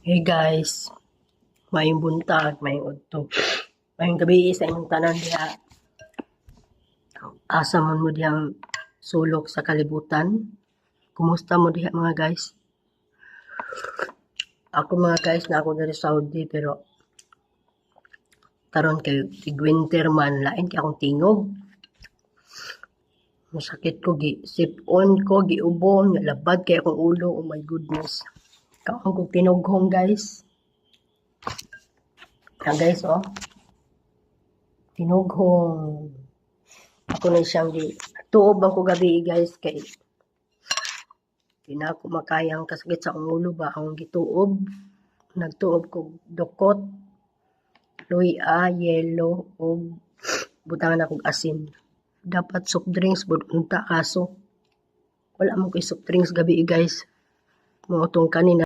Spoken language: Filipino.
Hey guys, mayong buntag, mayong udto. Mayong gabi sa inyong tanan diha. Asa man mo diyang sulok sa kalibutan. Kumusta mo diha mga guys? Ako mga guys na ako diri sa Saudi pero karon kay tig-winter man lain kay akong tingog. Masakit ko sip-on ko giubong labad kay akong ulo. Oh my goodness. Kaon ko tinughong guys. Guys oh. Tinughong. Ako na siyang tuob ang ko gabi guys kay di na ako makayang kasakit sa ulo ba ang gituob. Nagtuob ko dukot, luya, yelo, o butangan akong asin. Dapat soft drinks bud unta kaso wala mo ko'y soft drinks gabi guys. Mo tong kanina